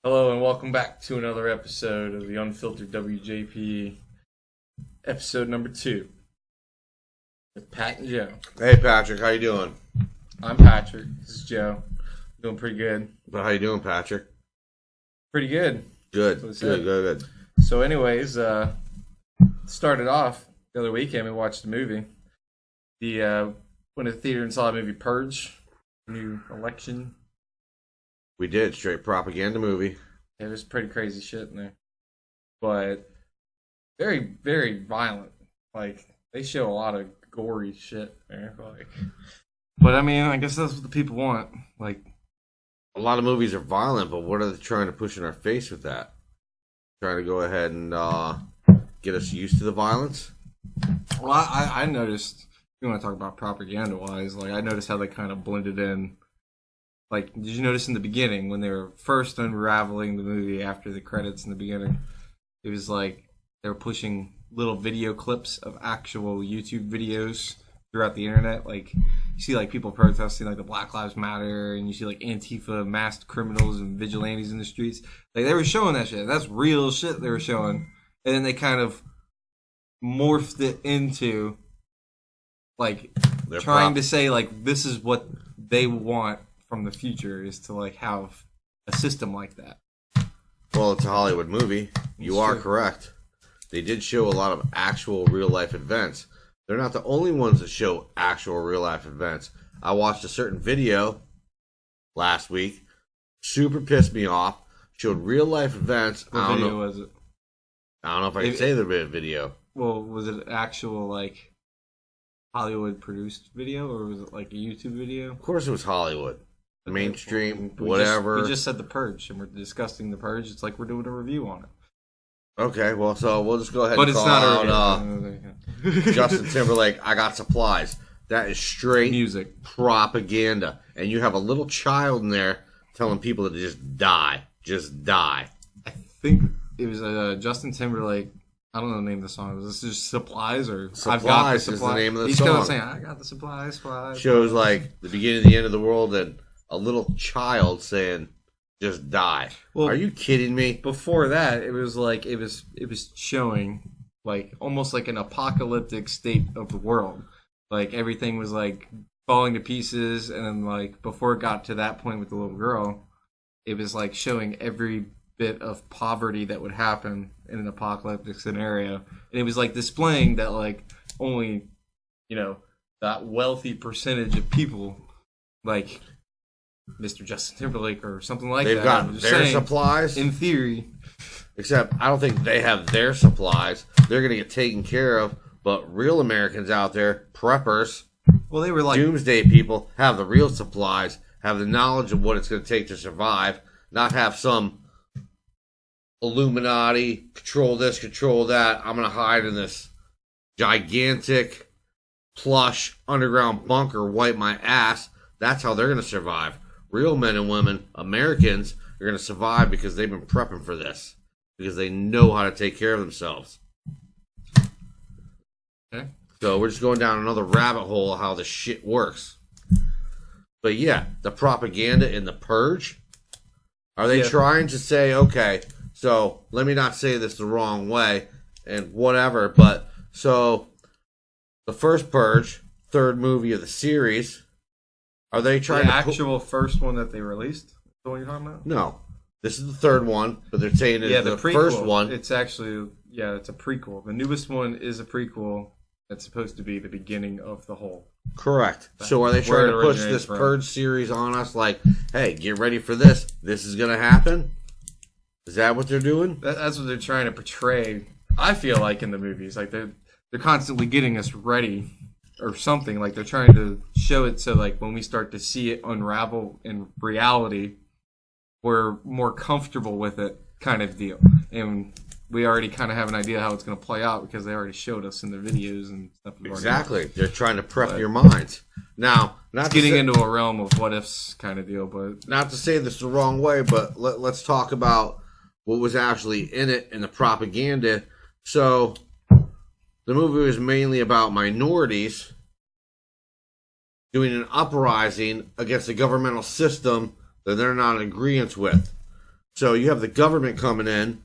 Hello and welcome back to another episode of the Unfiltered WJPE, episode number 2, with Pat and Joe. Hey Patrick, how you doing? I'm Patrick. This is Joe. Doing pretty good. How you doing, Patrick? Pretty good. Good. So anyways, started off the other weekend. We watched a movie. Went to the theater and saw the movie Purge, new election. We did, straight propaganda movie. It was pretty crazy shit in there. But very, very violent. Like, they show a lot of gory shit there. But I mean, I guess that's what the people want. Like, a lot of movies are violent, but what are they trying to push in our face with that? Trying to go ahead and get us used to the violence? Well, I noticed, if you want to talk about propaganda-wise, like, I noticed how they kind of blended in. Like, did you notice in the beginning, when they were first unraveling the movie after the credits in the beginning, it was like they were pushing little video clips of actual YouTube videos throughout the internet. Like, you see, like, people protesting, like, the Black Lives Matter, and you see, like, Antifa masked criminals and vigilantes in the streets. Like, they were showing that shit. That's real shit they were showing. And then they kind of morphed it into, like, trying to say, like, this is what they want from the future, is to like have a system like that. Well, it's a Hollywood movie. You are correct. They did show a lot of actual real life events. They're not the only ones that show actual real life events. I watched a certain video last week. Super pissed me off. Showed real life events. What video was it? I don't know if I can say the video. Well, was it actual like Hollywood produced video, or was it like a YouTube video? Of course it was Hollywood. Mainstream, we whatever. We just said The Purge, and we're discussing The Purge. It's like we're doing a review on it. Okay, well, so we'll just go ahead and call out Justin Timberlake, I Got Supplies. That is straight music propaganda. And you have a little child in there telling people to just die. Just die. I think it was Justin Timberlake. I don't know the name of the song. Was this just Supplies or Supplies I've got the supplies? Is the name of the He's song. He's kind of saying, I got the supplies. Shows like the beginning of the end of the world and a little child saying, just die. Well, are you kidding me? Before that, it was like it was showing like almost like an apocalyptic state of the world. Like everything was like falling to pieces, and then like before it got to that point with the little girl, it was like showing every bit of poverty that would happen in an apocalyptic scenario. And it was like displaying that like only, that wealthy percentage of people, like Mr. Justin Timberlake or something like They've that. got their supplies. In theory. Except I don't think they have their supplies. They're going to get taken care of. But real Americans out there, preppers, well, they were like doomsday people, have the real supplies, have the knowledge of what it's going to take to survive, not have some Illuminati, control this, control that. I'm going to hide in this gigantic, plush, underground bunker, wipe my ass. That's how they're going to survive. Real men and women, Americans, are going to survive because they've been prepping for this. Because they know how to take care of themselves. Okay. So we're just going down another rabbit hole of how this shit works. But yeah, the propaganda in The Purge. Are they trying to say, okay, so let me not say this the wrong way and whatever, but so the first Purge, third movie of the series, are they trying the actual first one that they released? The one you're talking about? No. This is the third one, but they're saying it's the first one. It's actually, it's a prequel. The newest one is a prequel that's supposed to be the beginning of the whole. Correct. So are they trying to push this Purge series on us like, hey, get ready for this. This is going to happen? Is that what they're doing? That's what they're trying to portray, I feel like, in the movies. Like, they're constantly getting us ready or something. Like, they're trying to show it so, like, when we start to see it unravel in reality, we're more comfortable with it, kind of deal. And we already kind of have an idea how it's going to play out because they already showed us in the videos and stuff. Exactly. They're trying to prep your minds. Now, not getting into a realm of what ifs kind of deal, but not to say this the wrong way, but let's talk about what was actually in it and the propaganda. So the movie was mainly about minorities doing an uprising against a governmental system that they're not in agreement with. So you have the government coming in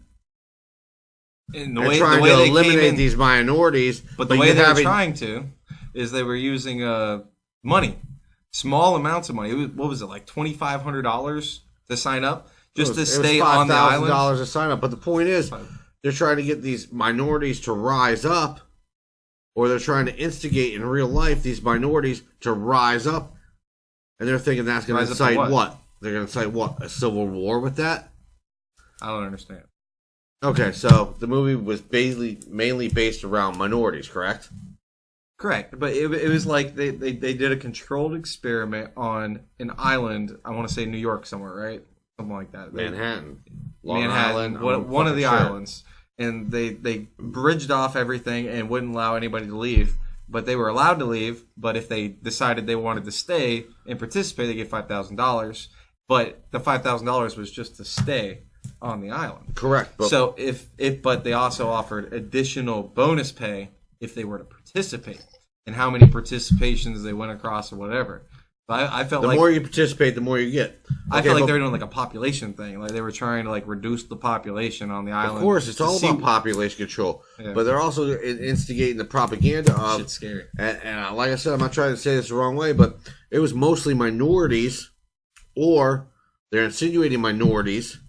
And and trying to eliminate these minorities. But the way they were trying to is they were using money, small amounts of money. What was it, like $2,500 to sign up just to stay on the island? $5,000 to sign up. But the point is, they're trying to get these minorities to rise up, or they're trying to instigate in real life these minorities to rise up, and they're thinking that's going to incite what? They're going to incite what? A civil war with that? I don't understand. Okay, so the movie was mainly based around minorities, correct? Correct, but it was like they did a controlled experiment on an island. I want to say New York somewhere, right? Something like that. Manhattan, one of the islands, and they bridged off everything and wouldn't allow anybody to leave. But they were allowed to leave. But if they decided they wanted to stay and participate, they get $5,000. But the $5,000 was just to stay on the island. Correct. But so but they also offered additional bonus pay if they were to participate, and how many participations they went across or whatever. But I felt the more you participate, the more you get. Okay, I felt like they were doing like a population thing, like they were trying to like reduce the population on the island. Of course, it's all about population control, but they're also instigating the propaganda of. Shit's scary. And like I said, I'm not trying to say this the wrong way, but it was mostly minorities, or they're insinuating minorities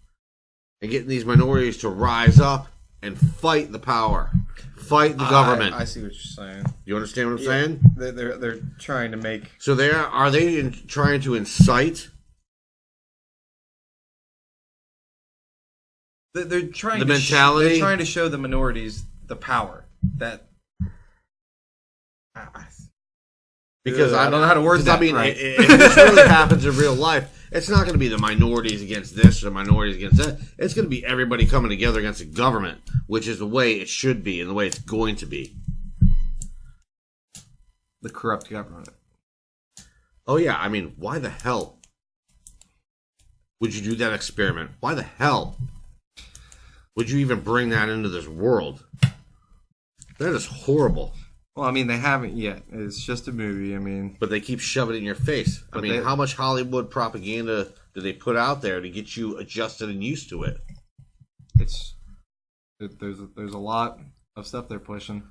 and getting these minorities to rise up and fight the power, fight the government. I see what you're saying. You understand what I'm saying? They're trying to make. So are they trying to incite? They're trying the mentality. They're trying to show the minorities the power that. Because I don't know how to word that. I mean, right. If this really happens in real life, it's not going to be the minorities against this or the minorities against that. It's going to be everybody coming together against the government, which is the way it should be and the way it's going to be. The corrupt government. Oh, yeah. I mean, why the hell would you do that experiment? Why the hell would you even bring that into this world? That is horrible. Well, I mean, they haven't yet. It's just a movie. I mean, but they keep shoving it in your face. I mean, how much Hollywood propaganda do they put out there to get you adjusted and used to it? There's a lot of stuff they're pushing.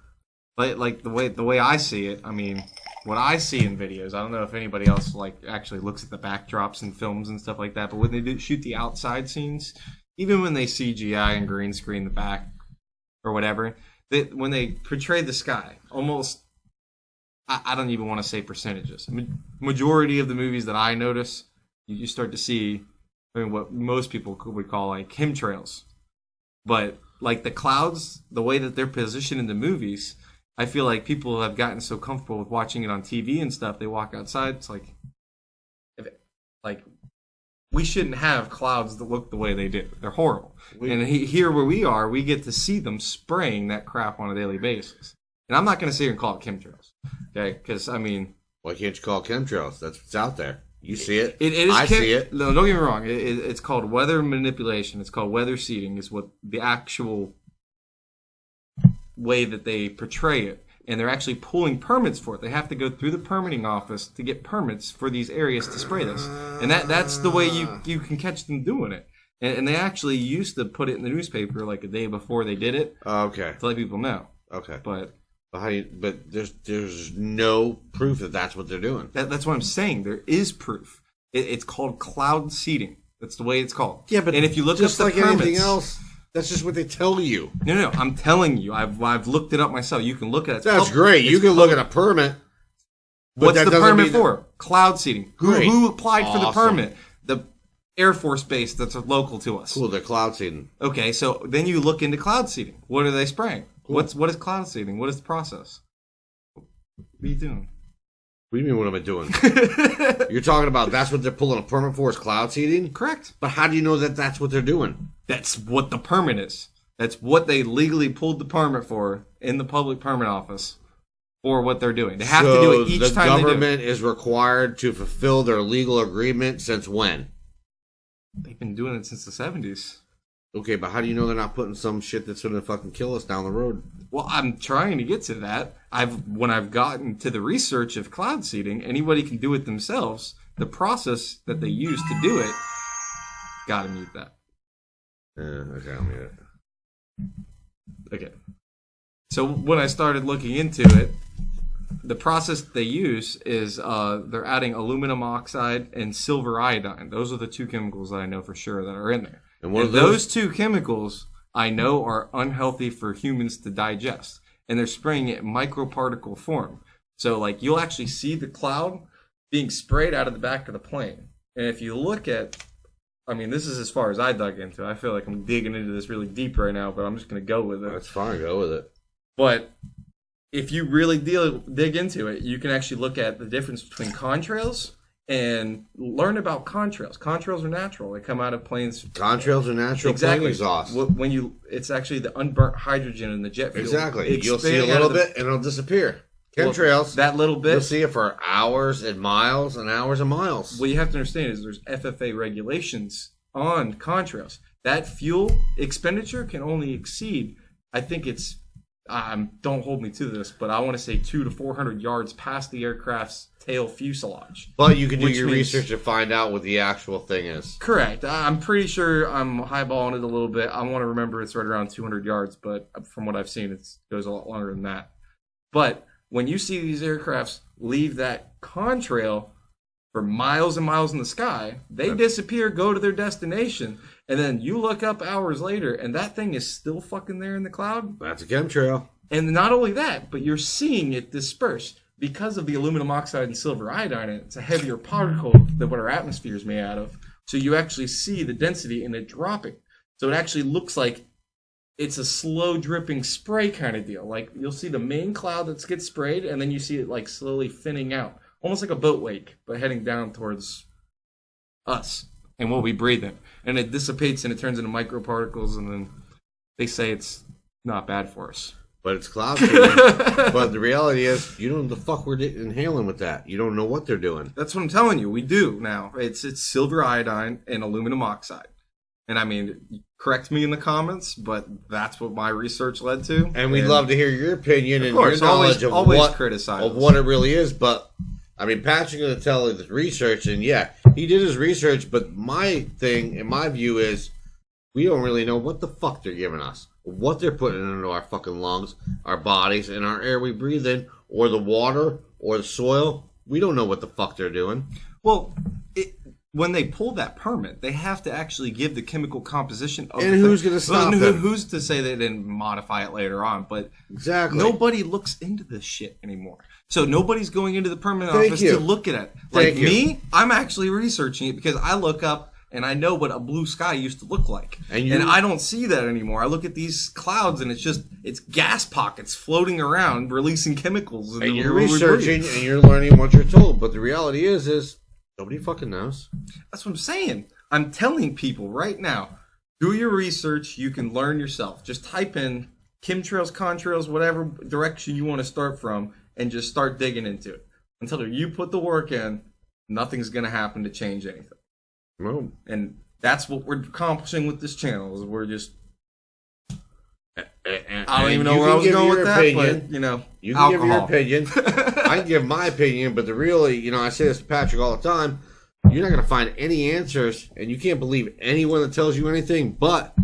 But like the way I see it, I mean, what I see in videos, I don't know if anybody else like actually looks at the backdrops in films and stuff like that. But when they shoot the outside scenes, even when they CGI and green screen the back or whatever. When they portray the sky, almost, I don't even want to say percentages. Majority of the movies that I notice, you start to see, I mean, what most people would call like chemtrails. But like the clouds, the way that they're positioned in the movies, I feel like people have gotten so comfortable with watching it on TV and stuff. They walk outside, it's like we shouldn't have clouds that look the way they do. They're horrible. And here where we are, we get to see them spraying that crap on a daily basis. And I'm not going to sit here and call it chemtrails. Okay? Because, I mean... Why can't you call it chemtrails? That's what's out there. You see it. It is I see it. No, don't get me wrong. It's called weather manipulation. It's called weather seeding is what the actual way that they portray it. And they're actually pulling permits for it. They have to go through the permitting office to get permits for these areas to spray this. And that's the way you can catch them doing it. And they actually used to put it in the newspaper like a day before they did it. Okay. To let people know. Okay. But there's no proof that that's what they're doing. That's what I'm saying. There is proof. It's called cloud seeding. That's the way it's called. Yeah, but and if you look just up the like permits, anything else, that's just what they tell you. No. I'm telling you. I've looked it up myself. You can look at it. That's great. You can look at a permit. What's the permit for? Cloud seeding. Who applied for the permit? The Air Force Base that's local to us. Cool, they're cloud seeding. Okay, so then you look into cloud seeding. What are they spraying? Cool. What is cloud seeding? What is the process? What are you doing? What do you mean, what am I doing? You're talking about that's what they're pulling a permit for is cloud seeding? Correct. But how do you know that that's what they're doing? That's what the permit is. That's what they legally pulled the permit for in the public permit office for what they're doing. They have to do it each time they do it. The government is required to fulfill their legal agreement since when? They've been doing it since the 70s. Okay, but how do you know they're not putting some shit that's going to fucking kill us down the road? Well, I'm trying to get to that. When I've gotten to the research of cloud seeding, anybody can do it themselves. The process that they use to do it, gotta mute that. Okay, I'll mute it. Okay. So when I started looking into it, the process they use is they're adding aluminum oxide and silver iodine. Those are the two chemicals that I know for sure that are in there. And what are those two chemicals I know are unhealthy for humans to digest. And they're spraying it in microparticle form. So like you'll actually see the cloud being sprayed out of the back of the plane. And if you look at, I mean, this is as far as I dug into it. I feel like I'm digging into this really deep right now, but I'm just going to go with it. That's fine. Go with it. But if you really dig into it, you can actually look at the difference between contrails and learn about contrails. Contrails are natural; they come out of planes. Contrails are natural plane exhaust. It's actually the unburnt hydrogen in the jet fuel. Exactly. You'll see a little bit, and it'll disappear. Chemtrails. That little bit. You'll see it for hours and miles and hours and miles. What you have to understand is there's FFA regulations on contrails. That fuel expenditure can only exceed, I think it's. Don't hold me to this, but I want to say 200 to 400 yards past the aircraft's tail fuselage. But you can do your research to find out what the actual thing is. Correct. I'm pretty sure I'm highballing it a little bit. I want to remember it's right around 200 yards, but from what I've seen, it goes a lot longer than that. But when you see these aircrafts leave that contrail for miles and miles in the sky, they disappear, go to their destination, and then you look up hours later, and that thing is still fucking there in the cloud. That's a chemtrail. And not only that, but you're seeing it disperse because of the aluminum oxide and silver iodine. It's a heavier particle than what our atmosphere is made out of. So you actually see the density in it dropping. So it actually looks like it's a slow dripping spray kind of deal. Like you'll see the main cloud that gets sprayed, and then you see it like slowly thinning out. Almost like a boat wake, but heading down towards us and what we breathe in. And it dissipates and it turns into microparticles, and then they say it's not bad for us. But it's cloud seeding. But the reality is, you don't know the fuck we're inhaling with that. You don't know what they're doing. That's what I'm telling you. We do now. It's silver iodine and aluminum oxide. And I mean, correct me in the comments, but that's what my research led to. And we'd love to hear your opinion and course, your knowledge of what it really is. But I mean, Patrick's going to tell his research, and yeah, he did his research. But my thing, and my view is, we don't really know what the fuck they're giving us, what they're putting into our fucking lungs, our bodies, and our air we breathe in, or the water, or the soil. We don't know what the fuck they're doing. Well, when they pull that permit, they have to actually give the chemical composition of and who's going to stop them? Who's to say they didn't modify it later on? But exactly, nobody looks into this shit anymore. So nobody's going into the permit office to look at it. Like me, I'm actually researching it because I look up and I know what a blue sky used to look like. And I don't see that anymore. I look at these clouds and it's gas pockets floating around, releasing chemicals. And you're researching and you're learning what you're told. But the reality is nobody fucking knows. That's what I'm saying. I'm telling people right now, do your research. You can learn yourself. Just type in chemtrails, contrails, whatever direction you want to start from, and just start digging into it. Until you put the work in, nothing's going to happen to change anything. No. And that's what we're accomplishing with this channel. Is we're just... I don't even know where I was going with that, but, you know, you can give your opinion. I can give my opinion, but I say this to Patrick all the time, you're not going to find any answers, and you can't believe anyone that tells you anything, but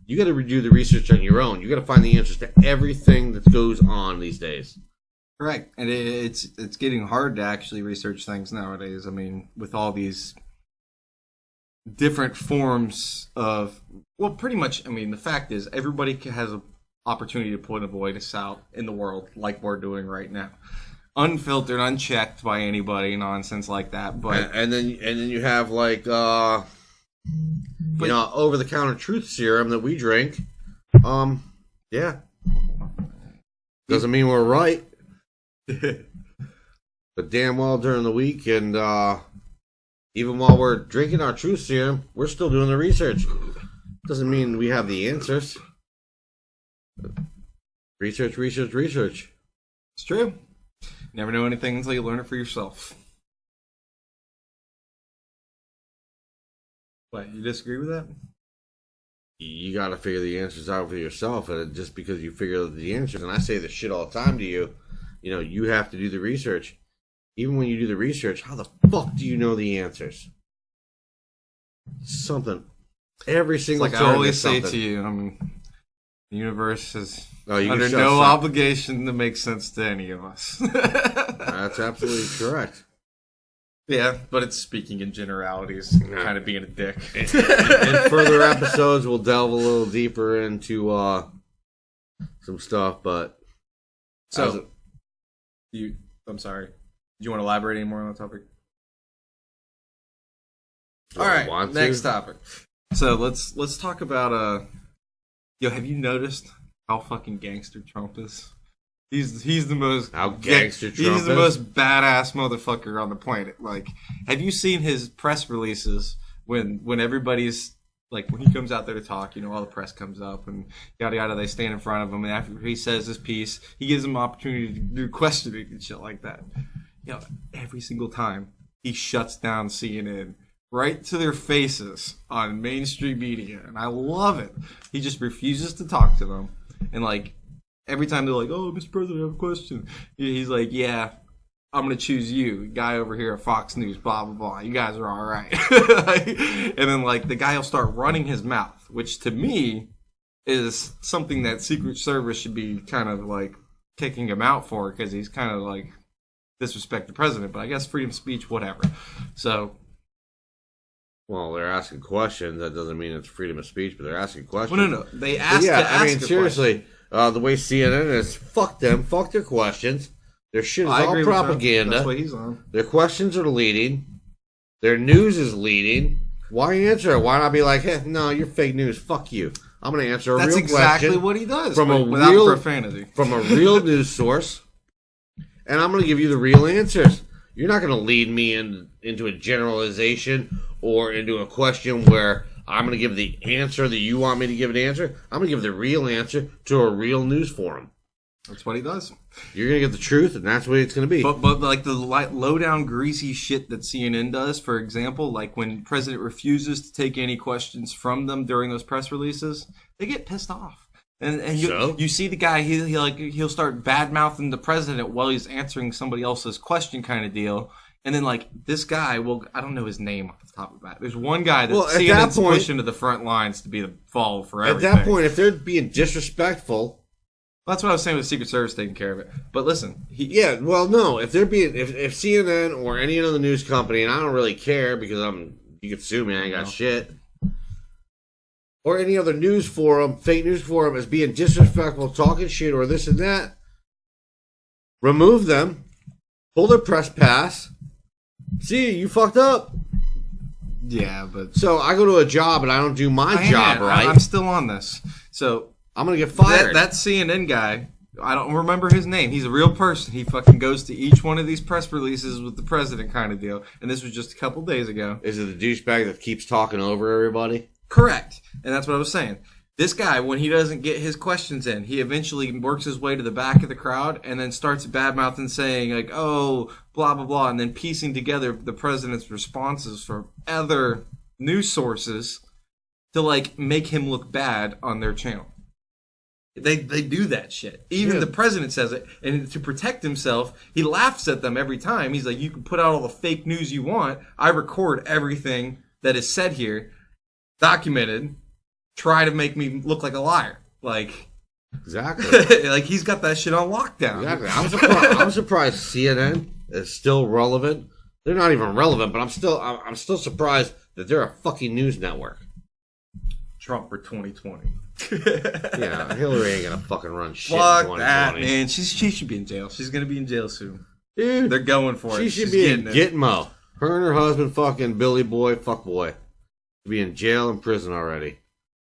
you got to do the research on your own. You got to find the answers to everything that goes on these days. Correct. And it's getting hard to actually research things nowadays. I mean, with all these different forms of, well, pretty much, I mean, the fact is everybody has an opportunity to put a voice out in the world like we're doing right now. Unfiltered, unchecked by anybody, nonsense like that. But and then you have like over the counter truth serum that we drink. Yeah. Doesn't mean we're right. But damn well during the week and even while we're drinking our truth serum, we're still doing the research. Doesn't mean we have the answers. Research. It's true. Never know anything until you learn it for yourself. What, you disagree with that? You got to figure the answers out for yourself, and just because you figure out the answers, and I say this shit all the time to you, you have to do the research. Even when you do the research, how the fuck do you know the answers? Something Every single Like I turn always there's say something. to you, I mean, the universe is Oh, you can under shut no us up. obligation to make sense to any of us. That's absolutely correct. Yeah, but it's speaking in generalities, kind of being a dick. In further episodes, we'll delve a little deeper into some stuff, but So, I'm sorry. Do you want to elaborate any more on that topic? do All I right, want to? next topic. So let's talk about Yo, have you noticed how fucking gangster Trump is? He's the most How gangster Trump He's the is? most badass motherfucker on the planet. Like, have you seen his press releases when everybody's like when he comes out there to talk? You know, all the press comes up and yada yada. They stand in front of him, and after he says his piece, he gives them opportunity to do questioning and shit like that. You know, every single time he shuts down CNN right to their faces on mainstream media, and I love it. He just refuses to talk to them, and like every time they're like, "Oh, Mr. President, I have a question," he's like, "Yeah, I'm gonna choose you, guy over here at Fox News, blah blah blah. You guys are all right." And then like the guy will start running his mouth, which to me is something that Secret Service should be kind of like kicking him out for, because he's kind of like disrespect the president. But I guess freedom of speech, whatever. So. Well, they're asking questions. That doesn't mean it's freedom of speech, but they're asking questions. Well, no. They asked yeah, to ask I mean, a seriously, the way CNN is, fuck them, fuck their questions. Their shit is question. I all agree with that. propaganda. That's what he's on. Their questions are leading. Their news is leading. Why answer it? Why not be like, hey, no, you're fake news. Fuck you. I'm going to answer a That's real exactly question what he does, from a without real profanity. from a real news source, and I'm going to give you the real answers. You're not going to lead me into a generalization or into a question where I'm going to give the answer that you want me to give an answer. I'm going to give the real answer to a real news forum. That's what he does. You're going to get the truth, and that's what it's going to be. But like the low down greasy shit that CNN does, for example, like when President refuses to take any questions from them during those press releases, they get pissed off. And you see the guy, he'll start bad mouthing the president while he's answering somebody else's question, kind of deal. And then like this guy, well, I don't know his name off the top of that. There's one guy that CNN's pushing to the front lines to be the fall for everything. At that point, if they're being disrespectful, that's what I was saying with the Secret Service taking care of it. But listen, if they're being if CNN or any other news company, and I don't really care because you can sue me, I ain't got shit. Or any other news forum, fake news forum, is being disrespectful, talking shit, or this and that, remove them, pull their press pass. See, you fucked up. Yeah, but so I go to a job and I don't do my job right. I'm still on this. So I'm gonna get fired. That CNN guy, I don't remember his name. He's a real person. He fucking goes to each one of these press releases with the president kind of deal. And this was just a couple days ago. Is it the douchebag that keeps talking over everybody? Correct. And that's what I was saying. This guy, when he doesn't get his questions in, he eventually works his way to the back of the crowd and then starts badmouthing, saying like, "Oh, blah blah blah," and then piecing together the president's responses from other news sources to like make him look bad on their channel. They do that shit. Even the president says it, and to protect himself, he laughs at them every time. He's like, "You can put out all the fake news you want. I record everything that is said here, documented. Try to make me look like a liar." Like, exactly. Like he's got that shit on lockdown. Exactly. I'm surprised CNN is still relevant. They're not even relevant, but I'm still surprised that they're a fucking news network. Trump for 2020. Yeah, Hillary ain't gonna fucking run shit. Fuck in 2020. that, man. She should be in jail. She's gonna be in jail soon. Dude, they're going for it. She should be in Gitmo. Her and her husband, fucking Billy Boy, fuck boy, be in jail and prison already.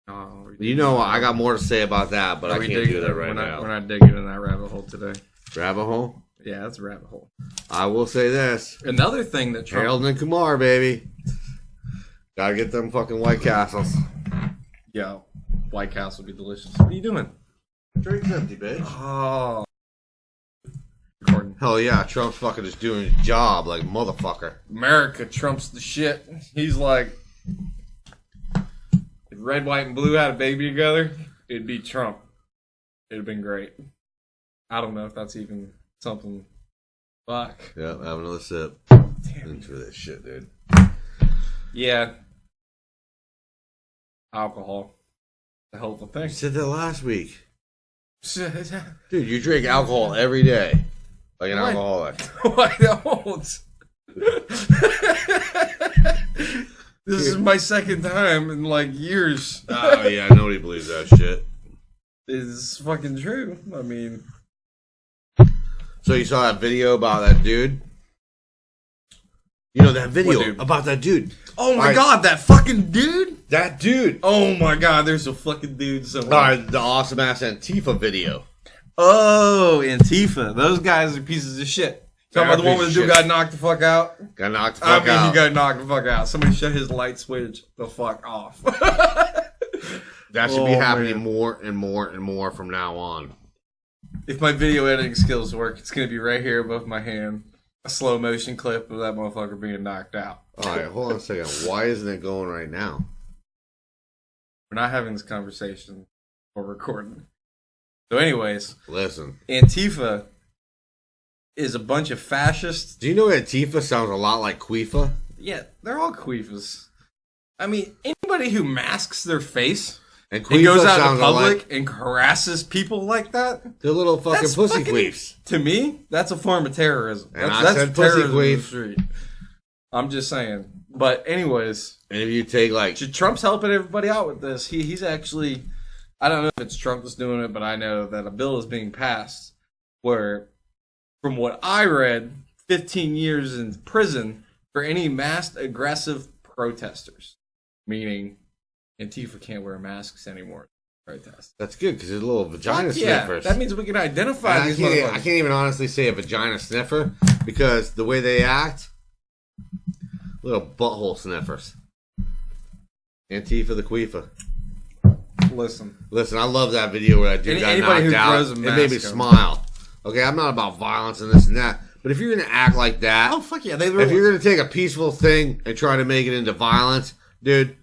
Oh, you know, I got more to say about that, but I can't do that right now. We're not digging in that rabbit hole today. Rabbit hole? Yeah, that's a rabbit hole. I will say this. Another thing that Trump... Harold and Kumar, baby. Gotta get them fucking White Castles. Yo, White Castle would be delicious. What are you doing? Drink's empty, bitch. Oh. Recording. Hell yeah, Trump's fucking just doing his job like motherfucker. America Trump's the shit. He's like... If red, white, and blue had a baby together, it'd be Trump. It'd have been great. I don't know if that's even something. Fuck. Yeah, have another sip. Damn. Into this shit, dude. Yeah. alcohol. The hell of a thing. You said that last week. Dude, Dude, you drink alcohol every day. Like an alcoholic. I don't. This is my second time in like years. Oh, yeah, nobody believes that shit. It's fucking true. I mean. So you saw that video about that dude? You know that video about that dude? Oh my god, that fucking dude? That dude. Oh my god, there's a fucking dude somewhere. Alright, the awesome ass Antifa video. Oh, Antifa. Those guys are pieces of shit. Talking about the one where the dude got knocked the fuck out? Got knocked the fuck out. He got knocked the fuck out. Somebody shut his light switch the fuck off. That should be happening more and more and more from now on. If my video editing skills work, it's going to be right here above my hand. A slow motion clip of that motherfucker being knocked out. Alright, hold on a second. Why isn't it going right now? We're not having this conversation or recording. So anyways. Listen. Antifa is a bunch of fascists. Do you know Antifa sounds a lot like Queefa? Yeah, they're all queefas. I mean, anybody who masks their face and goes out in public and harasses people like that, they're little fucking pussy queefs. To me, that's a form of terrorism. And that's said pussy queef. Street. I'm just saying. But anyways, and if you take like Trump's helping everybody out with this. He's actually, I don't know if it's Trump that's doing it, but I know that a bill is being passed where, from what I read, 15 years in prison for any masked aggressive protesters, meaning Antifa can't wear masks anymore. Protest. That's good because there's little vagina sniffers. That means we can identify these motherfuckers. I can't even honestly say a vagina sniffer because the way they act, little butthole sniffers. Antifa the Queefa. Listen, I love that video where that dude got knocked out. It made me smile. Okay, I'm not about violence and this and that, but if you're gonna act like that, oh fuck yeah, if you're gonna take a peaceful thing and try to make it into violence, dude.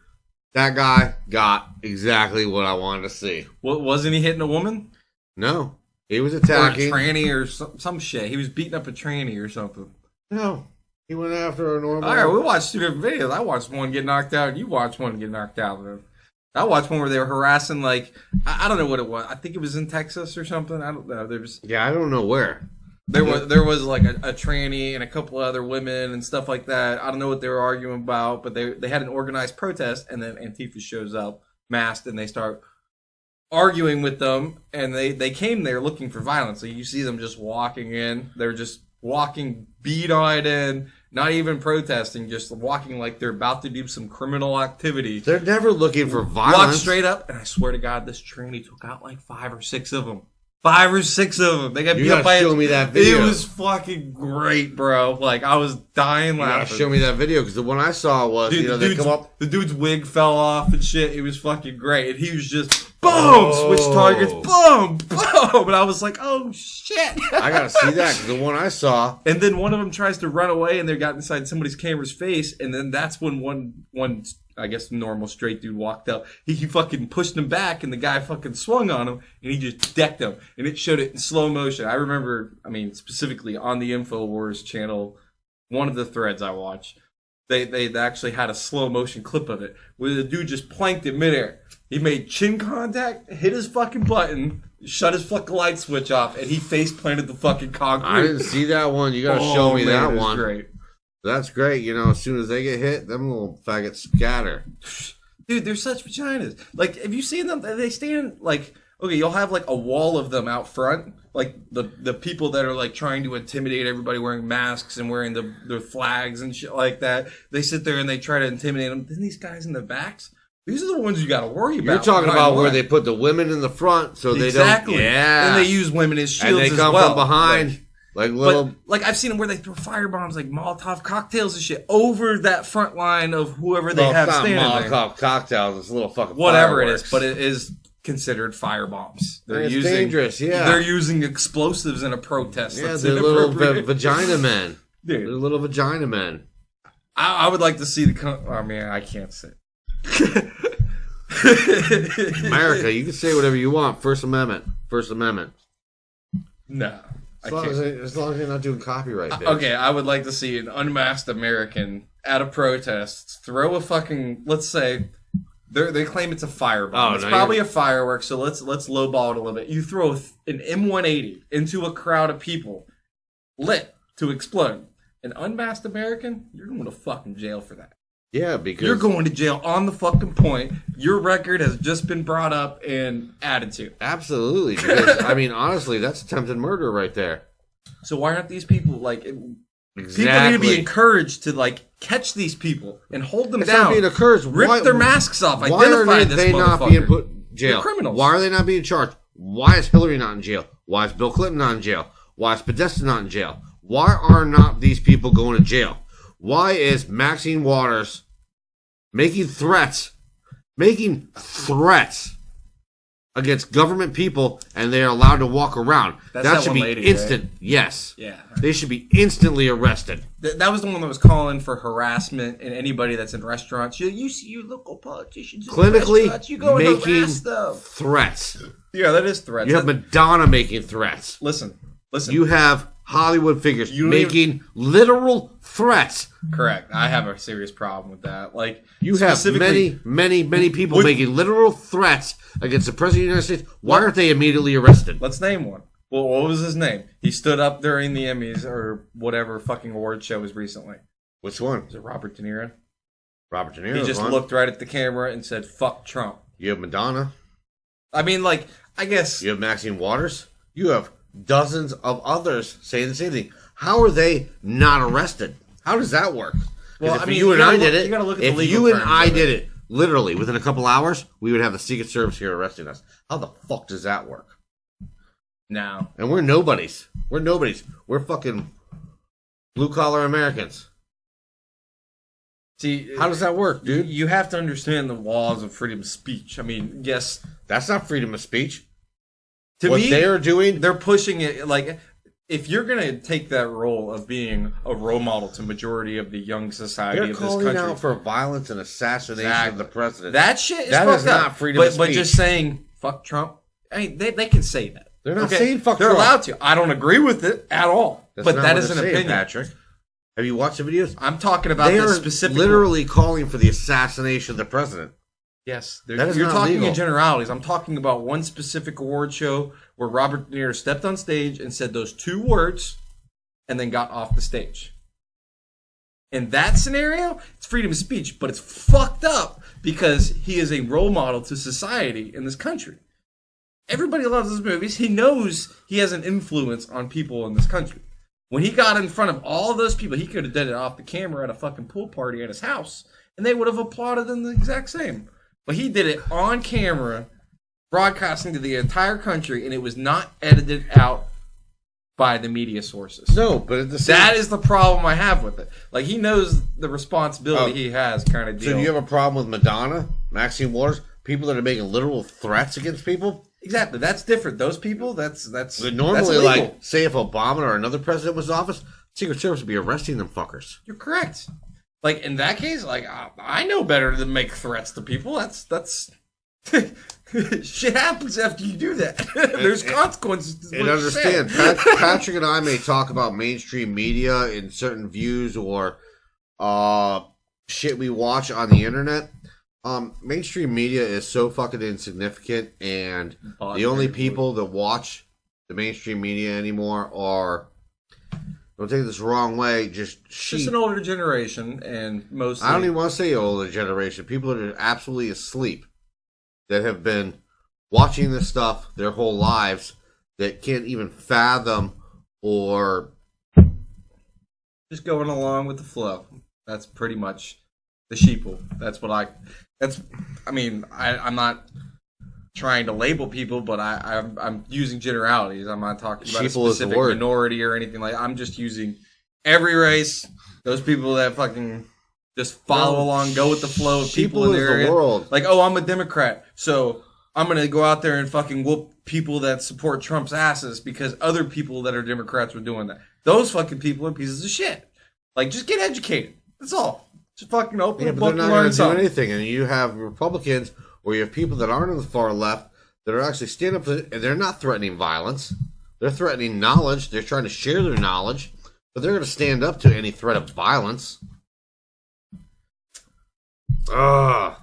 That guy got exactly what I wanted to see. What, wasn't he hitting a woman? No. He was attacking. Or a tranny or some shit. He was beating up a tranny or something. No. He went after a normal... Alright, we watched two different videos. I watched one get knocked out and you watched one get knocked out. I watched one where they were harassing, like... I don't know what it was. I think it was in Texas or something. I don't know. Yeah, I don't know where. There was like a tranny and a couple of other women and stuff like that. I don't know what they were arguing about, but they had an organized protest, and then Antifa shows up masked, and they start arguing with them, and they came there looking for violence. So you see them just walking in. They're just walking bead-eyed in, not even protesting, just walking like they're about to do some criminal activity. They're never looking for violence. Walk straight up, and I swear to God, this tranny took out like 5 or 6 of them. 5 or 6 of them. They got beat up by show me that video. It was fucking great, bro. Like, I was dying laughing. You gotta show me that video, because the one I saw was, they come up. The dude's wig fell off and shit. It was fucking great. And he was just, boom! Switch targets, boom! Boom! And I was like, oh, shit! I gotta see that, because the one I saw. And then one of them tries to run away, and they got inside somebody's camera's face, and then that's when one I guess normal straight dude walked up. He fucking pushed him back, and the guy fucking swung on him, and he just decked him. And it showed it in slow motion. I remember, specifically on the InfoWars channel, one of the threads I watch, they actually had a slow motion clip of it, where the dude just planked in midair. He made chin contact, hit his fucking button, shut his fucking light switch off, and he face planted the fucking concrete. I didn't see that one. You gotta show me that one. Great. That's great. As soon as they get hit, them little faggots scatter. Dude, they're such vaginas. Like, have you seen them? They stand, like, okay, you'll have, like, a wall of them out front. Like, the people that are, like, trying to intimidate everybody wearing masks and wearing the flags and shit like that. They sit there and they try to intimidate them. Then these guys in the backs, these are the ones you got to worry about. You're talking about where they put the women in the front so they don't... Exactly. Yeah. And they use women as shields as well. And they come from behind... Like I've seen them where they throw firebombs, like Molotov cocktails and shit, over that front line of whoever they have standing there. It's not Molotov cocktails, it's a little fucking whatever fireworks. it is, but it is considered firebombs. It's dangerous, yeah. They're using explosives in a protest. Yeah, they're little vagina men. Dude. They're little vagina men. I would like to see I can't say. America, you can say whatever you want. First Amendment. No. As long as you're not doing copyright, bitch. Okay, I would like to see an unmasked American at a protest throw a fucking, let's say, They claim it's a firebomb. Oh, It's no, probably a firework, so let's lowball it a little bit. You throw an M180 into a crowd of people lit to explode. An unmasked American, you're going to fucking jail for that. Yeah, because You're going to jail on the fucking point. Your record has just been brought up and added to. absolutely. Because, I mean, honestly, that's attempted murder right there. So why aren't these people like? Exactly. People need to be encouraged to like catch these people and hold them It's down. not being encouraged. Rip their masks off. Why Identify are this they not motherfucker. being put in jail? They're criminals. Why are they not being charged? Why is Hillary not in jail? Why is Bill Clinton not in jail? Why is Podesta not in jail? Why are not these people going to jail? Why is Maxine Waters making threats against government people, and they are allowed to walk around? That's that that should one be lady, instant. right? Yes. Yeah. They should be instantly arrested. That was the one that was calling for harassment and anybody that's in restaurants. You see your local politicians in Clinically restaurants, you go and making harass them. threats. Yeah, that is threats. You have Madonna making threats. Listen. You have Hollywood figures You don't making literal threats. Correct. I have a serious problem with that. Like You have specifically- many people Would- making literal threats against the President of the United States. Why aren't they immediately arrested? Let's name one. Well, what was his name? He stood up during the Emmys or whatever fucking award show was recently. Which one? Was it Robert De Niro? Robert De Niro. He just looked right at the camera and said, "Fuck Trump." You have Madonna. I mean, like, I guess You have Maxine Waters. You have dozens of others saying the same thing. How are they not arrested? How does that work? Well, If I mean, you you and gotta I look- did it, you gotta look at the if legal you and terms I of it. did it, literally within a couple hours, we would have the Secret Service here arresting us. How the fuck does that work? no. And we're nobodies. We're nobodies. We're fucking blue collar Americans. See, How does that work, dude? You have to understand the laws of freedom of speech. I mean, yes, That's not freedom of speech. to What me, they're doing, they're pushing it. Like, if you're gonna take that role of being a role model to majority of the young society they're of this calling country, out for violence and assassination Exactly. of the president. that shit is That fucked is up. not freedom of But speech. just saying "fuck Trump," I mean, they can say that. They're not saying fuck They're Trump. allowed to. I don't agree with it at all. That's but not that what is an they're saying, opinion. Patrick. Have you watched the videos? I'm talking about They this are specifically. literally calling for the assassination of the president. Yes, That is you're not talking legal. in generalities. I'm talking about one specific award show where Robert De Niro stepped on stage and said those two words, and then got off the stage. In that scenario, it's freedom of speech, but it's fucked up because he is a role model to society in this country. Everybody loves his movies. He knows he has an influence on people in this country. When he got in front of all those people, he could have done it off the camera at a fucking pool party at his house, and they would have applauded him the exact same. But he did it on camera, broadcasting to the entire country, and it was not edited out by the media sources. No, but at the same That is the problem I have with it. Like, he knows the responsibility Oh. he has, kind of deal. So do you have a problem with Madonna, Maxine Waters, people that are making literal threats against people? Exactly. That's different. Those people, that's Normally, that's illegal. like, say if Obama or another president was in office, Secret Service would be arresting them fuckers. You're correct. Like, in that case, like, I know better than make threats to people. That's shit happens after you do that. There's consequences. to And what you say. understand, Patrick and I may talk about mainstream media in certain views or shit we watch on the internet. Mainstream media is so fucking insignificant, and the only people that watch the mainstream media anymore are, don't take this the wrong way, just sheep. Just an older generation, and mostly. I don't even want to say older generation. People that are absolutely asleep, that have been watching this stuff their whole lives, that can't even fathom or just going along with the flow. That's pretty much the sheeple. I'm not trying to label people, but I'm using generalities. I'm not talking about Sheeple a is the specific word. minority or anything like. I'm just using every race. Those people that fucking just follow along, go with the flow of people in sheeple their is the area. world. Like, oh, I'm a Democrat, so I'm gonna go out there and fucking whoop people that support Trump's asses because other people that are Democrats were doing that. Those fucking people are pieces of shit. Like, just get educated. That's all. Just fucking open Yeah, a but book they're and not learn going to do something. anything. And you have Republicans, or you have people that aren't on the far left that are actually standing up for it, and they're not threatening violence. They're threatening knowledge. They're trying to share their knowledge, but they're going to stand up to any threat of violence. Ugh.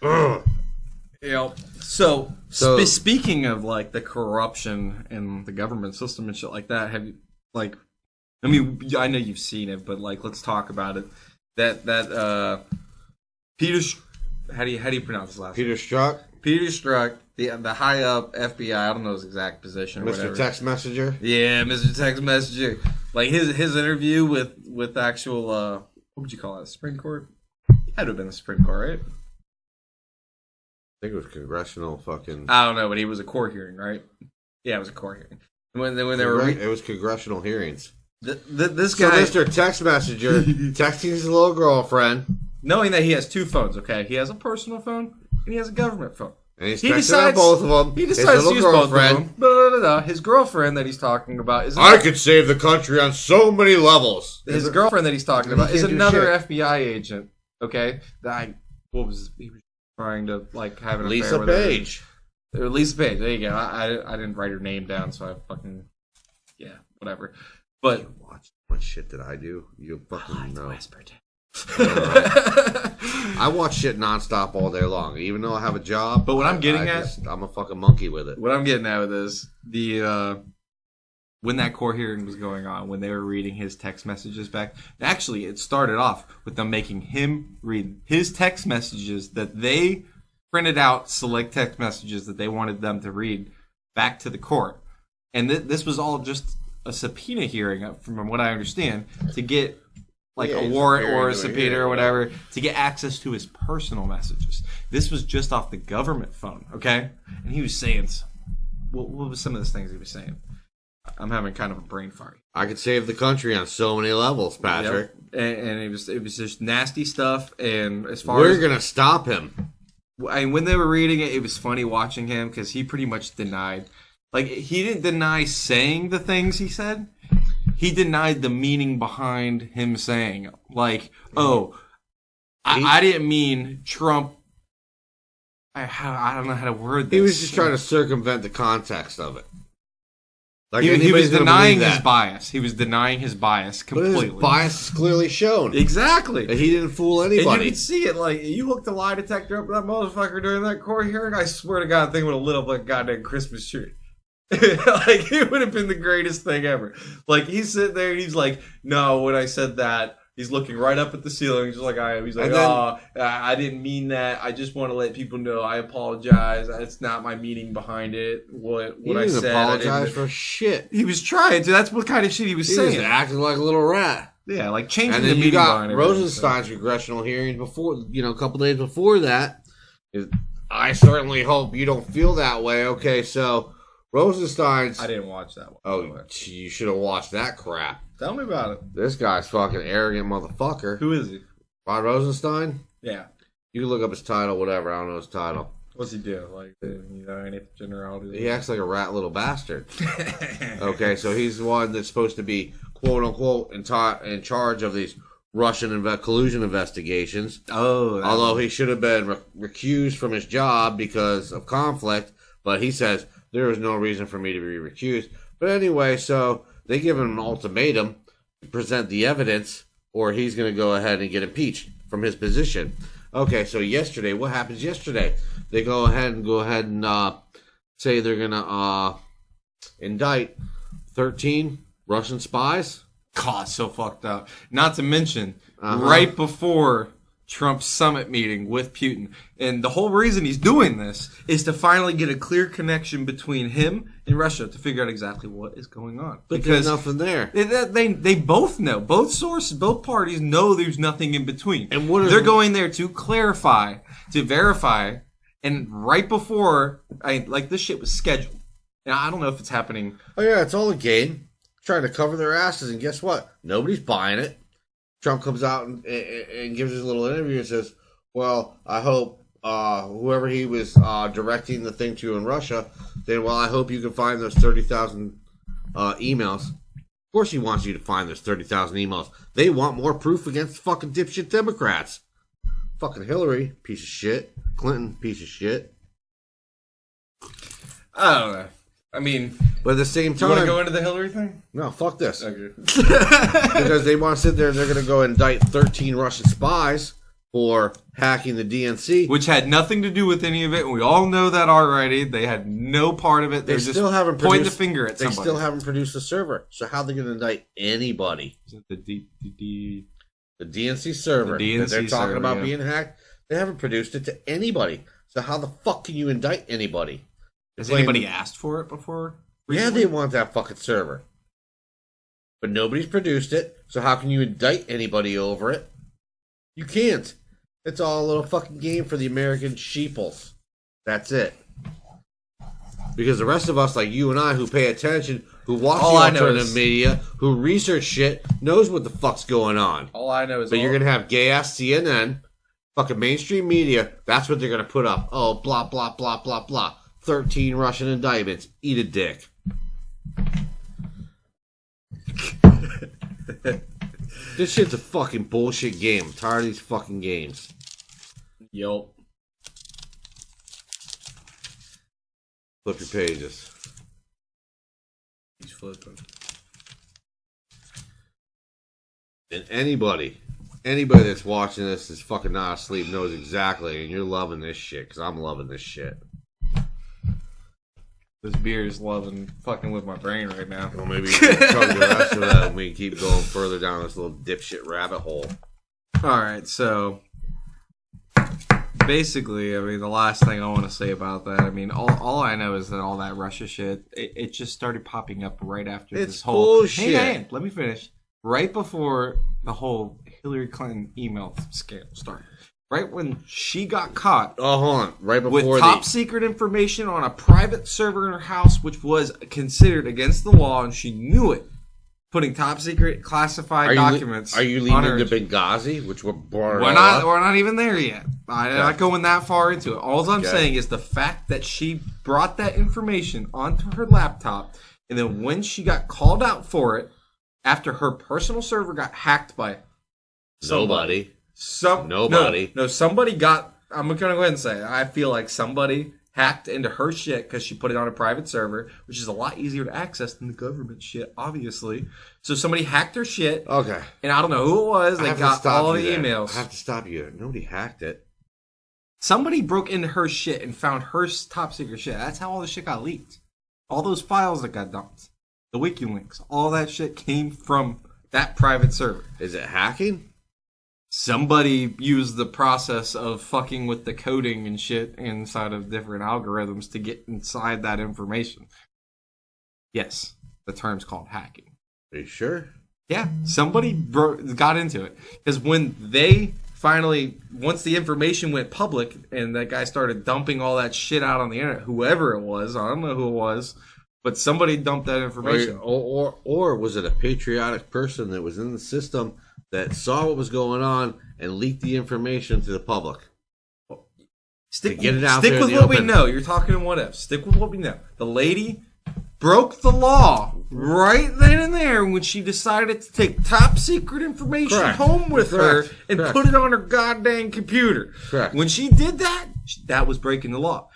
Ugh. Yep. So speaking of like the corruption in the government system and shit like that, have you like? I mean, I know you've seen it, but like, let's talk about it. That Peter, how do you pronounce his last name? Peter Strzok. Peter Strzok, the high up FBI. I don't know his exact position. Or Mr. whatever. Text Messenger. Yeah, Mr. Text Messenger. Like his interview with actual what would you call it? Supreme Court. It had to have been the Supreme Court, right? I think it was congressional fucking. I don't know, but he was a court hearing, right? Yeah, it was a court hearing. When they were it was congressional hearings. This guy, so Mr. Text Messenger, texting his little girlfriend, knowing that he has two phones. Okay, he has a personal phone and he has a government phone. And he decides both of them. He decides to use both of them. His girlfriend that he's talking about is. I could save the country on so many levels. His girlfriend that he's talking about is another FBI agent. Okay, he was trying to like have an affair with Page. Or Lisa Page. There you go. I didn't write her name down, so I fucking whatever. But you watch what shit did I do? You fucking know. I watch shit nonstop all day long, even though I have a job. But what I'm getting I'm a fucking monkey with it. What I'm getting at with this, when that court hearing was going on, when they were reading his text messages back, actually it started off with them making him read his text messages that they printed out, select text messages that they wanted them to read back to the court. And this was all just a subpoena hearing, from what I understand, to get like a warrant or a subpoena or whatever, to get access to his personal messages. This was just off the government phone, okay? And he was saying, what was some of the things he was saying? I'm having kind of a brain fart. I could save the country on so many levels, Patrick. Yep. And it was just nasty stuff. And as far we're gonna stop him. And when they were reading it, it was funny watching him because he pretty much denied. Like, he didn't deny saying the things he said. He denied the meaning behind him saying, like, I didn't mean Trump. I don't know how to word this. He was just trying to circumvent the context of it. Like he was denying his bias. He was denying his bias completely. But his bias is clearly shown. Exactly. And he didn't fool anybody. And you could see it. Like, you hooked a lie detector up to that motherfucker during that court hearing, I swear to God, thing would have lit up like a goddamn Christmas tree. Like, it would have been the greatest thing ever. Like, he's sitting there and he's like, no, when I said that, he's looking right up at the ceiling, just like I am. He's like, I didn't mean that. I just want to let people know I apologize. It's not my meaning behind it. What I said. He apologize for shit. He was trying to. That's what kind of shit he was saying. He was acting like a little rat. Yeah, like changing and the then meaning behind it. And then you got Rosenstein's congressional hearings before, a couple days before that. I certainly hope you don't feel that way. Okay, so Rosenstein's. I didn't watch that one. Oh, you should have watched that crap. Tell me about it. This guy's fucking arrogant motherfucker. Who is he? Rod Rosenstein? Yeah. You can look up his title, whatever. I don't know his title. What's he do? Like, any generalities? He acts like a rat little bastard. Okay, so he's the one that's supposed to be, quote unquote, in charge of these Russian collusion investigations. Oh. Although he should have been recused from his job because of conflict, but he says there is no reason for me to be recused. But anyway, so they give him an ultimatum to present the evidence, or he's going to go ahead and get impeached from his position. Okay, so yesterday, what happens yesterday? They go ahead and say they're going to indict 13 Russian spies. God, so fucked up. Not to mention, right before Trump's summit meeting with Putin. And the whole reason he's doing this is to finally get a clear connection between him and Russia to figure out exactly what is going on. But there's nothing there. They both know. Both sources, both parties know there's nothing in between. And they're going there to clarify, to verify, and right before, this shit was scheduled. And I don't know if it's happening. Oh yeah, it's all a game. Trying to cover their asses, and guess what? Nobody's buying it. Trump comes out and gives his little interview and says, well, I hope whoever he was directing the thing to in Russia, then, well, I hope you can find those 30,000 emails. Of course he wants you to find those 30,000 emails. They want more proof against fucking dipshit Democrats. Fucking Hillary, piece of shit. Clinton, piece of shit. I don't know. I mean, but at the same time, you want to go into the Hillary thing? No, fuck this. Okay. Because they want to sit there and they're going to go indict 13 Russian spies. for hacking the DNC. Which had nothing to do with any of it. And we all know that already. They had no part of it. They're just pointing the finger at somebody. They still haven't produced a server. So how are they going to indict anybody? Is it the DNC server the DNC that they're talking server, about yeah. being hacked? They haven't produced it to anybody. So how the fuck can you indict anybody? Has anybody asked for it before? Recently? Yeah, they want that fucking server. But nobody's produced it, so how can you indict anybody over it? You can't. It's all a little fucking game for the American sheeples. That's it. Because the rest of us, like you and I, who pay attention, who watch the alternative media, who research shit, knows what the fuck's going on. All I know is But you're going to have gay-ass CNN, fucking mainstream media, that's what they're going to put up. Oh, blah, blah, blah, blah, blah. 13 Russian indictments. Eat a dick. This shit's a fucking bullshit game. I'm tired of these fucking games. Yup. Flip your pages. He's flipping. And anybody that's watching this is fucking not asleep knows exactly, and you're loving this shit, because I'm loving this shit. This beer is fucking with my brain right now. Well, maybe you can cover the rest of that and we can keep going further down this little dipshit rabbit hole. Alright, so basically, I mean, the last thing I want to say about that, I mean, all I know is that all that Russia shit, it just started popping up right after this whole... Bullshit. Hey, let me finish. Right before the whole Hillary Clinton email scandal started. Right when she got caught. Oh, hold on. Right before with top secret information on a private server in her house, which was considered against the law, and she knew it. Putting top secret classified documents. Are you leading into Benghazi, which we're not even there yet. I'm not going that far into it. All I'm saying is the fact that she brought that information onto her laptop, and then when she got called out for it, after her personal server got hacked by somebody. Nobody. No, somebody got... I'm going to go ahead and say it. I feel like somebody hacked into her shit because she put it on a private server, which is a lot easier to access than the government shit, obviously. So somebody hacked her shit. Okay. And I don't know who it was. They got all the emails. I have to stop you. Nobody hacked it. Somebody broke into her shit and found her top secret shit. That's how all the shit got leaked. All those files that got dumped. The wiki links. All that shit came from that private server. Is it hacking? Somebody used the process of fucking with the coding and shit inside of different algorithms to get inside that information. Yes, the term's called hacking. Are you sure? Yeah, somebody got into it. Because when they finally, once the information went public and that guy started dumping all that shit out on the internet, whoever it was, I don't know who it was, but somebody dumped that information. Or was it a patriotic person that was in the system that saw what was going on and leaked the information to the public? Stick with what we know. You're talking in what if. Stick with what we know. The lady broke the law right then and there when she decided to take top secret information home with her and put it on her goddamn computer. Correct. When she did that, that was breaking the law.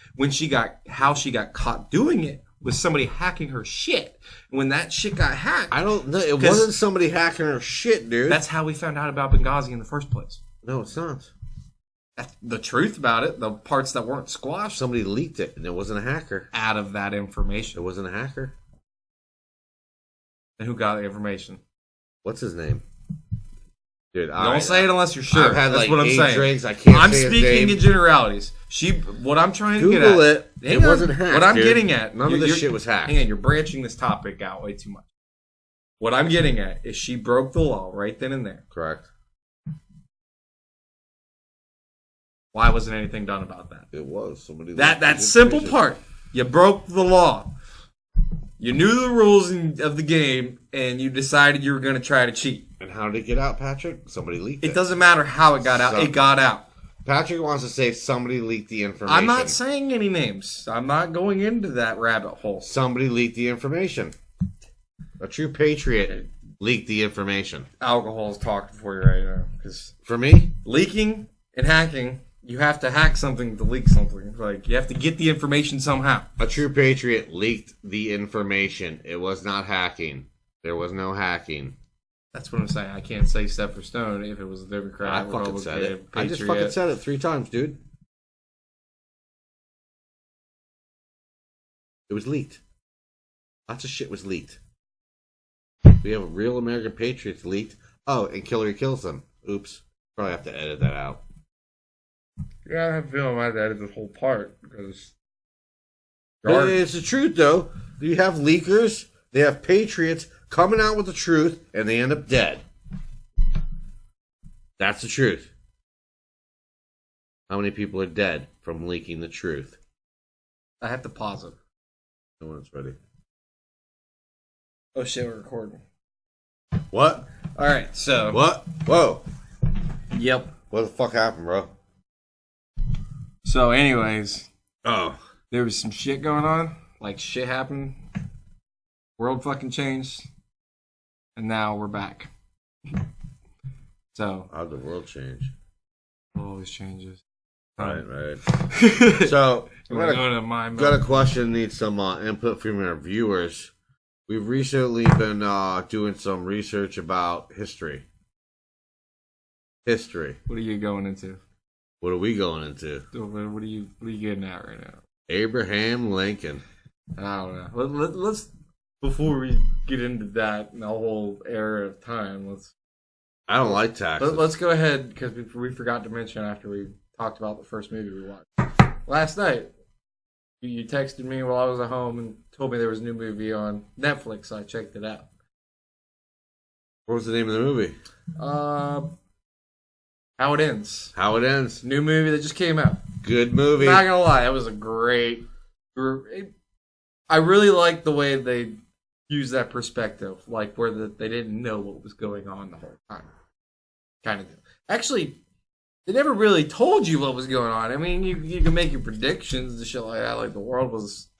How she got caught doing it was somebody hacking her shit. When that shit got hacked... I don't know. It wasn't somebody hacking her shit, dude. That's how we found out about Benghazi in the first place. No, it's not. That's the truth about it. The parts that weren't squashed. Somebody leaked it, and it wasn't a hacker. Out of that information. It wasn't a hacker. And who got the information? What's his name? Dude, don't say it unless you're sure. I've had That's like what I'm 8 saying. drinks. I can't I'm say his speaking name. in generalities. What I'm trying to Google get at. it wasn't hacked. What I'm dude. getting at. None of this shit was hacked. Hang on, you're branching this topic out way too much. What I'm getting at is she broke the law right then and there. Correct. Why wasn't anything done about that? It was somebody. That simple part. You broke the law. You knew the rules of the game, and you decided you were going to try to cheat. And how did it get out, Patrick? Somebody leaked it. It doesn't matter how it got out. It got out. Patrick wants to say somebody leaked the information. I'm not saying any names. I'm not going into that rabbit hole. Somebody leaked the information. A true patriot leaked the information. Alcohol is talking for you right now. Cause for me? Leaking and hacking, you have to hack something to leak something. Like, you have to get the information somehow. A true patriot leaked the information. It was not hacking. There was no hacking. That's what I'm saying. I can't say step for stone if it was a Democrat. I fucking said it. Patriot. I just fucking said it 3 times, dude. It was leaked. Lots of shit was leaked. We have a real American Patriots leaked. Oh, and Hillary kills them. Oops. Probably have to edit that out. Yeah, I have a feeling I had to edit this whole part because It's the truth, though. You have leakers, they have patriots coming out with the truth, and they end up dead. That's the truth. How many people are dead from leaking the truth? I have to pause it. No one's ready. Oh shit, we're recording. What? All right, so What? Whoa. Yep. What the fuck happened, bro? So, anyways, Oh. there was some shit going on. Like shit happened. World fucking changed, and now we're back. So How'd the world change? always changes. Right. So, got a question, needs some input from our viewers. We've recently been doing some research about history. What are you going into? What are we going into? What are you getting at right now? Abraham Lincoln. I don't know. Let's before we get into that and the whole era of time, I don't like taxes. let's go ahead because we forgot to mention after we talked about the first movie we watched last night. You texted me while I was at home and told me there was a new movie on Netflix, so I checked it out. What was the name of the movie? How It Ends. How It Ends. New movie that just came out. Good movie. Not gonna lie, that was a great. I really liked the way they used that perspective, like where they didn't know what was going on the whole time. Kind of. Actually, they never really told you what was going on. I mean, you can make your predictions and shit like that, like the world was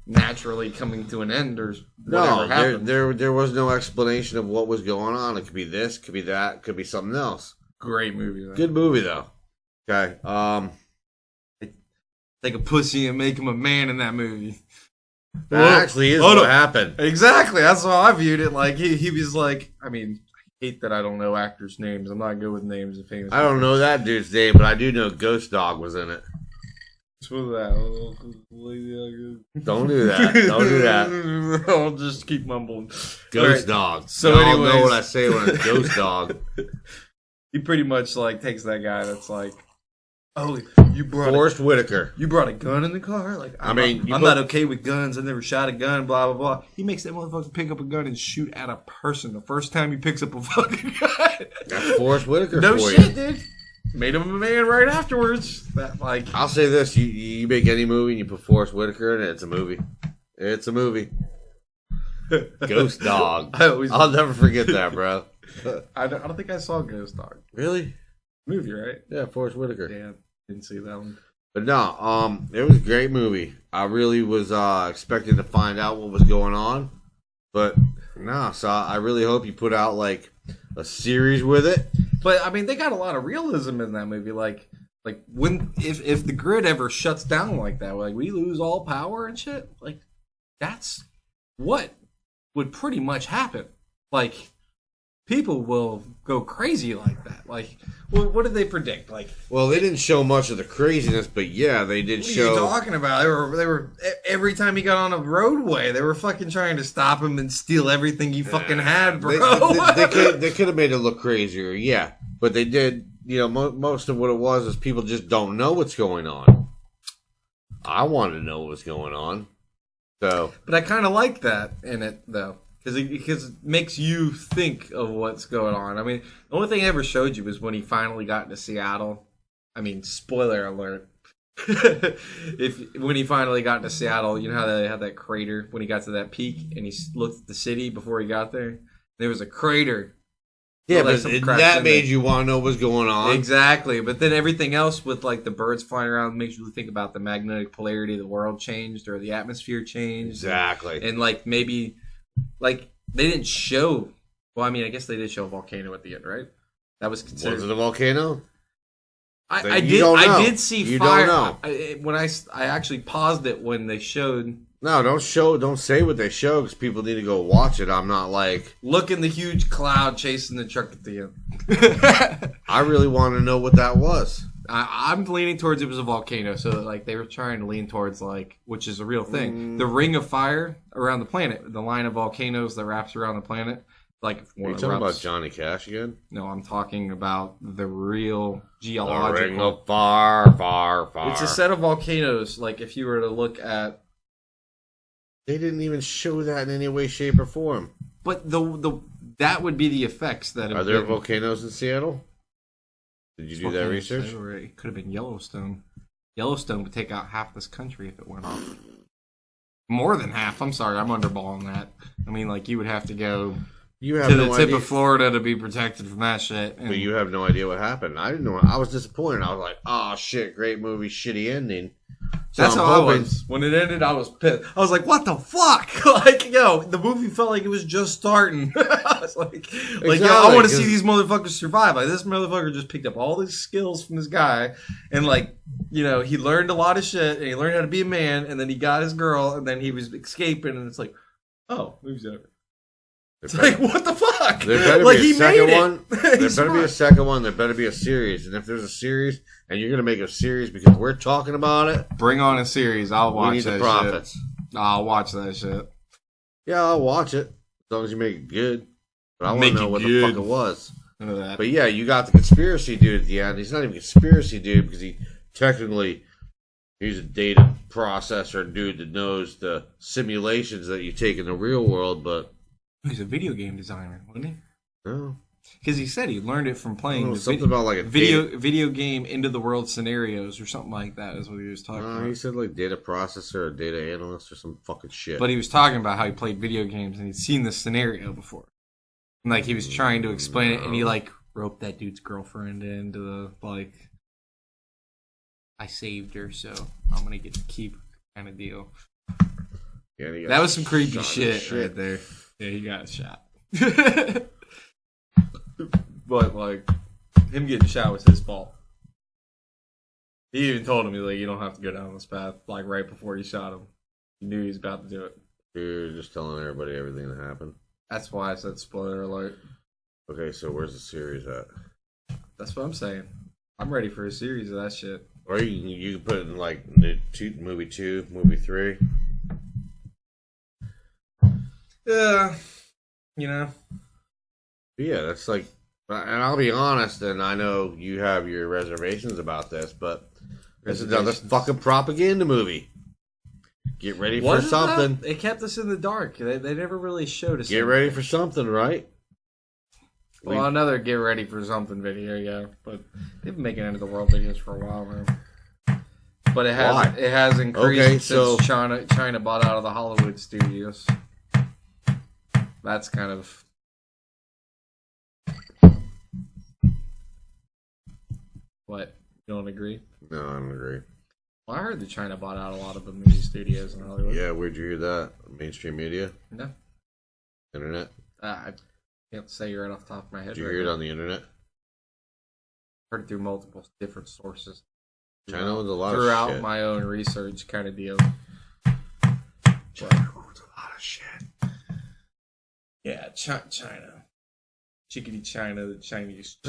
naturally coming to an end or whatever happened. There was no explanation of what was going on. It could be this, could be that, could be something else. Great movie, though. Good movie though. Okay. Take a pussy and make him a man in that movie. That actually is what happened. Exactly. That's how I viewed it. Like he was like, I mean, I hate that I don't know actors' names. I'm not good with names of famous. I don't know that dude's name, but I do know Ghost Dog was in it. What's that? Don't do that. Don't do that. I'll just keep mumbling. Ghost Dog. So y'all anyways, know what I say when it's Ghost Dog. He pretty much like takes that guy that's like, oh, you brought Forrest Whitaker. You brought a gun in the car? Like, I'm not okay with guns. I never shot a gun, blah, blah, blah. He makes that motherfucker pick up a gun and shoot at a person the first time he picks up a fucking gun. That's Forrest Whitaker no for shit, you. dude. Made him a man right afterwards. That, like, I'll say this. You make any movie and you put Forrest Whitaker in it, it's a movie. It's a movie. Ghost Dog. I'll never forget that, bro. I don't think I saw Ghost Dog. Really? Movie, right? Yeah, Forrest Whitaker. Damn, didn't see that one. But no, it was a great movie. I really was expecting to find out what was going on, but no. So I really hope you put out like a series with it. But I mean, they got a lot of realism in that movie. Like when if the grid ever shuts down like that, like we lose all power and shit. Like that's what would pretty much happen. Like people will go crazy like that. Like, well, what did they predict? Like, well, they didn't show much of the craziness, but yeah, they did show. What are you talking about? They were every time he got on a roadway, they were fucking trying to stop him and steal everything he fucking had, bro. They could have made it look crazier, yeah, but they did. You know, most of what it was is people just don't know what's going on. I wanted to know what was going on, so. But I kind of like that in it, though. Because it makes you think of what's going on. I mean, the only thing I ever showed you was when he finally got to Seattle. I mean, spoiler alert. When he finally got to Seattle, you know how they had that crater when he got to that peak and he looked at the city before he got there? There was a crater. Yeah, but that made you want to know what's going on. Exactly. But then everything else with like the birds flying around makes you think about the magnetic polarity of the world changed or the atmosphere changed. Exactly. And like maybe... Like, they didn't show... Well, I mean, I guess they did show a volcano at the end, right? That was considered... Was it a volcano? I did see fire. When I actually paused it when they showed No, don't say what they show because people need to go watch it. I'm not like... Look in the huge cloud chasing the truck at the end. I really want to know what that was. I'm leaning towards it was a volcano, so like they were trying to lean towards like, which is a real thing. The ring of fire around the planet, the line of volcanoes that wraps around the planet. Like, are you talking about Johnny Cash again? No, I'm talking about the real geological. The ring of fire, fire, fire. It's a set of volcanoes. Like if you were to look at, they didn't even show that in any way, shape, or form. But the that would be the effects that. Are there volcanoes in Seattle? Did you do that research? It could have been Yellowstone. Yellowstone would take out half this country if it went off. More than half. I'm sorry, I'm underballing that. I mean, like you would have to go to the tip of Florida to be protected from that shit. But you have no idea what happened. I didn't know. I was disappointed. I was like, "Oh shit, great movie, shitty ending." So that's how I was. When it ended, I was pissed. I was like, what the fuck? Like, yo, the movie felt like it was just starting. I was like, yo, I want to see these motherfuckers survive. Like, this motherfucker just picked up all these skills from this guy. And, like, you know, he learned a lot of shit. And he learned how to be a man. And then he got his girl. And then he was escaping. And it's like, oh, movie's over. It's like, what the fuck? There better like, be a second one. There better be a second one. There better be a series. And if there's a series, and you're going to make a series because we're talking about it, bring on a series. I'll watch that shit. We need the profits. I'll watch that shit. Yeah, I'll watch it. As long as you make it good. But I want to know what the fuck it was. None of that. But yeah, you got the conspiracy dude at the end. He's not even a conspiracy dude because he technically... He's a data processor dude that knows the simulations that you take in the real world, but... He's a video game designer, wasn't he? No. Because he said he learned it from playing something about like a video game into the world scenarios or something like that is what he was talking about. He said like data processor or data analyst or some fucking shit. But he was talking about how he played video games and he'd seen the scenario before. And like he was trying to explain it and he like roped that dude's girlfriend into the like, I saved her so I'm going to get to keep her kind of deal. Yeah, that was some creepy shit right there. Yeah, he got shot. But, like, him getting shot was his fault. He even told him, like, you don't have to go down this path, like, right before he shot him. He knew he was about to do it. You're just telling everybody everything that happened. That's why I said spoiler alert. Okay, so where's the series at? That's what I'm saying. I'm ready for a series of that shit. Or you can put it in, like, movie 2, movie 3. Yeah. You know? Yeah, that's like... And I'll be honest, and I know you have your reservations about this, but it's another fucking propaganda movie. Get ready for something. They kept us in the dark. They never really showed us. Get ready for something, right? Well, another get ready for something video, yeah. But they've been making end of the world videos for a while now. But it has increased since China bought out of the Hollywood studios. That's kind of... What? You don't agree? No, I don't agree. Well, I heard that China bought out a lot of the movie studios in Hollywood. Yeah, where'd you hear that? Mainstream media? No. Internet? I can't say right off the top of my head. Did you hear it on the internet? Heard it through multiple different sources. China owns a lot of shit. Throughout my own research kind of deal. China owns a lot of shit. Yeah, China. Chickadee China, the Chinese. It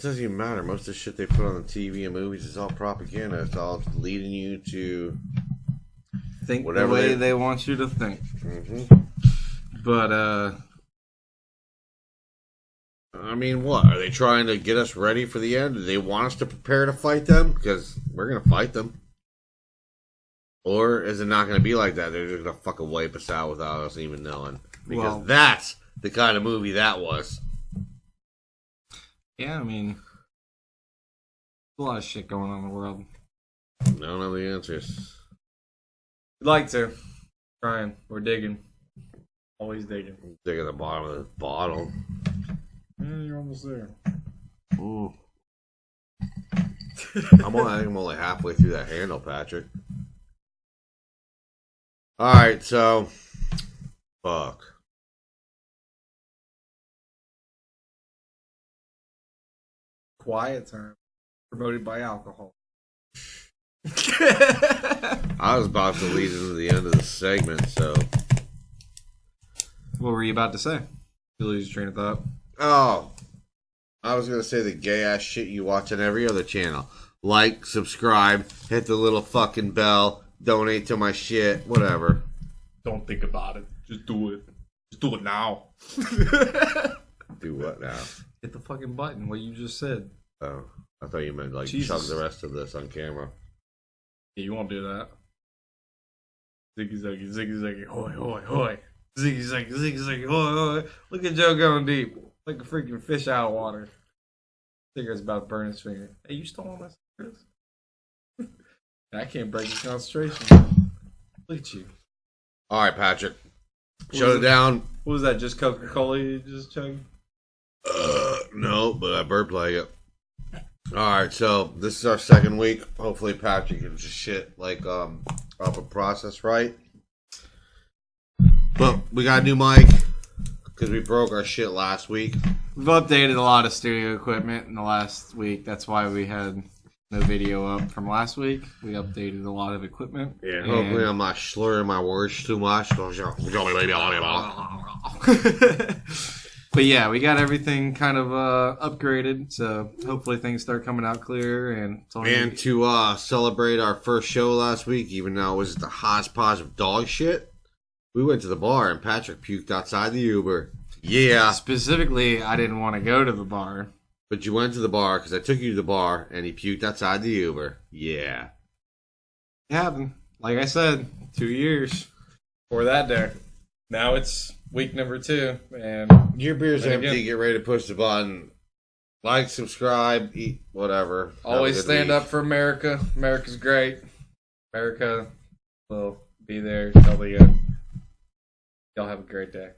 doesn't even matter. Most of the shit they put on the TV and movies is all propaganda. It's all leading you to think whatever the way they want you to think. Mm-hmm. But, I mean, what? Are they trying to get us ready for the end? Do they want us to prepare to fight them? Because we're going to fight them. Or is it not going to be like that? They're just going to fucking wipe us out without us even knowing. Because that's the kind of movie that was. Yeah, I mean, a lot of shit going on in the world. I don't have the answers. We'd like to. Trying. We're digging. Always digging. Digging the bottom of the bottle. Yeah, you're almost there. Ooh. I think I'm only halfway through that handle, Patrick. Alright, so... Fuck. Quiet Time. Promoted by alcohol. I was about to lead into the end of the segment, so. What were you about to say? You lose your train of thought. Oh. I was going to say the gay ass shit you watch on every other channel. Like, subscribe, hit the little fucking bell, donate to my shit, whatever. Don't think about it. Just do it. Just do it now. Do what now? Hit the fucking button, what you just said. Oh, I thought you meant like Jesus. chug the rest of this on camera. Yeah, you won't do that. Ziggy zaggy, ziggy zaggy, hoy hoy hoy. Ziggy zaggy, ziggy zaggy, hoy hoy. Look at Joe going deep. Like a freaking fish out of water. Cigarette's about to burn his finger. Hey, you stole my cigarettes? I can't break his concentration. Look at you. Alright, Patrick. Shut it down. What was that, just Coca-Cola you just chugged? No, but I burped like it. Alright, so this is our second week. Hopefully Patrick gives a shit like off a process right. But we got a new mic because we broke our shit last week. We've updated a lot of studio equipment in the last week. That's why we had no video up from last week. We updated a lot of equipment. Yeah, hopefully I'm not slurring my words too much. But yeah, we got everything kind of upgraded, so hopefully things start coming out clear. And to celebrate our first show last week, even though it was the hodgepodge of dog shit, we went to the bar and Patrick puked outside the Uber. Yeah. Specifically, I didn't want to go to the bar. But you went to the bar because I took you to the bar and he puked outside the Uber. Yeah. It happened. Like I said, 2 years for that day. Now it's week number 2, and your beer's empty. Again. Get ready to push the button. Like, subscribe, eat, whatever. Always stand up for America. America's great. America will be there till the end. Y'all have a great day.